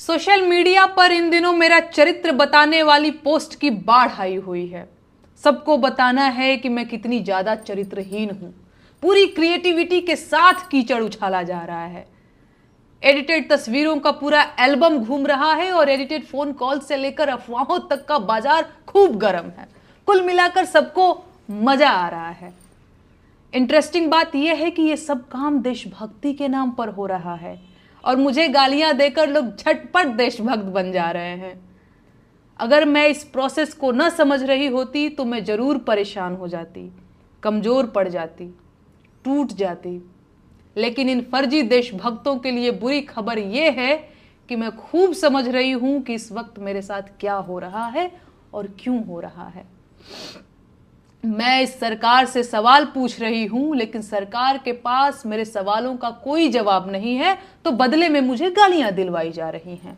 Social media पर इन दिनों मेरा चरित्र बताने वाली पोस्ट की बाढ़ आई हुई है। सबको बताना है कि मैं कितनी ज्यादा चरित्रहीन हूं। पूरी क्रिएटिविटी के साथ कीचड़ उछाला जा रहा है। एडिटेड तस्वीरों का पूरा एल्बम घूम रहा है और एडिटेड फोन कॉल से लेकर अफवाहों तक का बाजार खूब गर्म है। कुल मिलाकर सबको मजा आ रहा है। इंटरेस्टिंग बात यह है कि यह सब काम देशभक्ति के नाम पर हो रहा है और मुझे गालियां देकर लोग झटपट देशभक्त बन जा रहे हैं। अगर मैं इस प्रोसेस को न समझ रही होती तो मैं जरूर परेशान हो जाती, कमजोर पड़ जाती, टूट जाती। लेकिन इन फर्जी देशभक्तों के लिए बुरी खबर यह है कि मैं खूब समझ रही हूं कि इस वक्त मेरे साथ क्या हो रहा है और क्यों हो रहा है। मैं इस सरकार से सवाल पूछ रही हूं, लेकिन सरकार के पास मेरे सवालों का कोई जवाब नहीं है, तो बदले में मुझे गालियां दिलवाई जा रही हैं।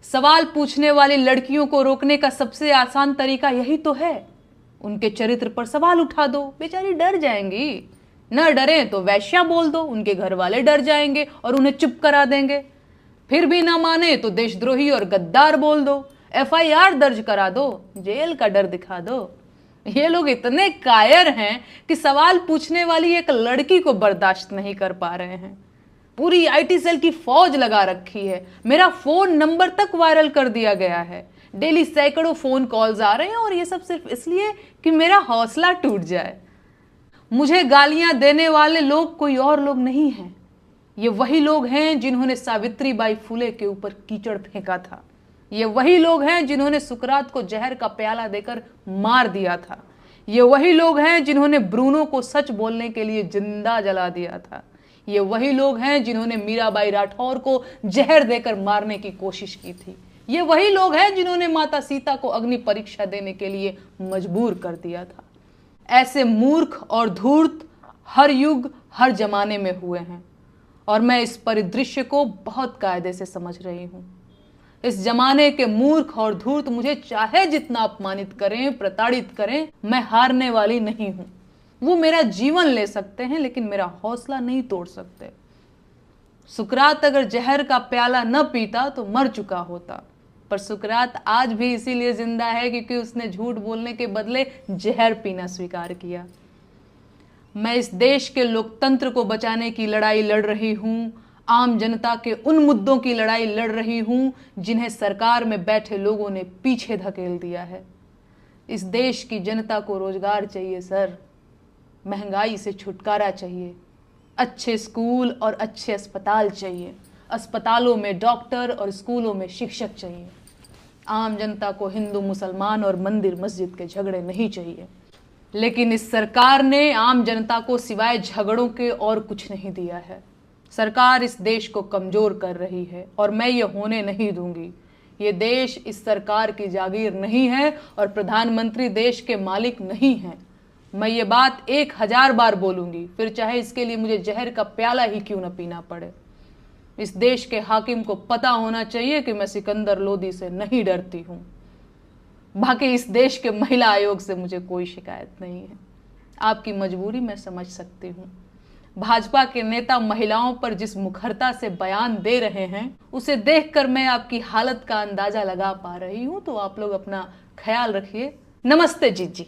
सवाल पूछने वाली लड़कियों को रोकने का सबसे आसान तरीका यही तो है, उनके चरित्र पर सवाल उठा दो। बेचारी डर जाएंगी। न डरें तो वैश्या बोल दो, उनके घर वाले डर जाएंगे और उन्हें चुप करा देंगे। फिर भी ना माने तो देशद्रोही और गद्दार बोल दो, FIR दर्ज करा दो, जेल का डर दिखा दो। ये लोग इतने कायर हैं कि सवाल पूछने वाली एक लड़की को बर्दाश्त नहीं कर पा रहे हैं। पूरी IT सेल की फौज लगा रखी है। मेरा फोन नंबर तक वायरल कर दिया गया है। डेली सैकड़ों फोन कॉल्स आ रहे हैं और ये सब सिर्फ इसलिए कि मेरा हौसला टूट जाए। मुझे गालियां देने वाले लोग कोई और लोग नहीं हैं। ये वही लोग हैं जिन्होंने सावित्रीबाई फुले के ऊपर कीचड़ फेंका था। ये वही लोग हैं जिन्होंने सुकरात को जहर का प्याला देकर मार दिया था। ये वही लोग हैं जिन्होंने ब्रूनो को सच बोलने के लिए जिंदा जला दिया था। ये वही लोग हैं जिन्होंने मीराबाई राठौर को जहर देकर मारने की कोशिश की थी। ये वही लोग हैं जिन्होंने माता सीता को अग्नि परीक्षा देने के लिए मजबूर कर दिया था। ऐसे मूर्ख और धूर्त हर युग हर जमाने में हुए हैं और मैं इस परिदृश्य को बहुत कायदे से समझ रही हूं। इस जमाने के मूर्ख और धूर्त मुझे चाहे जितना अपमानित करें, प्रताड़ित करें, मैं हारने वाली नहीं हूं। वो मेरा जीवन ले सकते हैं लेकिन मेरा हौसला नहीं तोड़ सकते। सुकरात अगर जहर का प्याला न पीता तो मर चुका होता, पर सुकरात आज भी इसीलिए जिंदा है क्योंकि उसने झूठ बोलने के बदले जहर पीना स्वीकार किया। मैं इस देश के लोकतंत्र को बचाने की लड़ाई लड़ रही हूं। आम जनता के उन मुद्दों की लड़ाई लड़ रही हूं जिन्हें सरकार में बैठे लोगों ने पीछे धकेल दिया है। इस देश की जनता को रोजगार चाहिए सर, महंगाई से छुटकारा चाहिए, अच्छे स्कूल और अच्छे अस्पताल चाहिए, अस्पतालों में डॉक्टर और स्कूलों में शिक्षक चाहिए। आम जनता को हिंदू मुसलमान और मंदिर मस्जिद के झगड़े नहीं चाहिए। लेकिन इस सरकार ने आम जनता को सिवाय झगड़ों के और कुछ नहीं दिया है। सरकार इस देश को कमजोर कर रही है और मैं ये होने नहीं दूंगी। ये देश इस सरकार की जागीर नहीं है और प्रधानमंत्री देश के मालिक नहीं हैं। मैं ये बात 1000 बार बोलूंगी, फिर चाहे इसके लिए मुझे जहर का प्याला ही क्यों न पीना पड़े। इस देश के हाकिम को पता होना चाहिए कि मैं सिकंदर लोदी से नहीं डरती हूं। बाकी इस देश के महिला आयोग से मुझे कोई शिकायत नहीं है। आपकी मजबूरी मैं समझ सकती हूं। भाजपा के नेता महिलाओं पर जिस मुखरता से बयान दे रहे हैं उसे देखकर मैं आपकी हालत का अंदाजा लगा पा रही हूं। तो आप लोग अपना ख्याल रखिए। नमस्ते जीजी।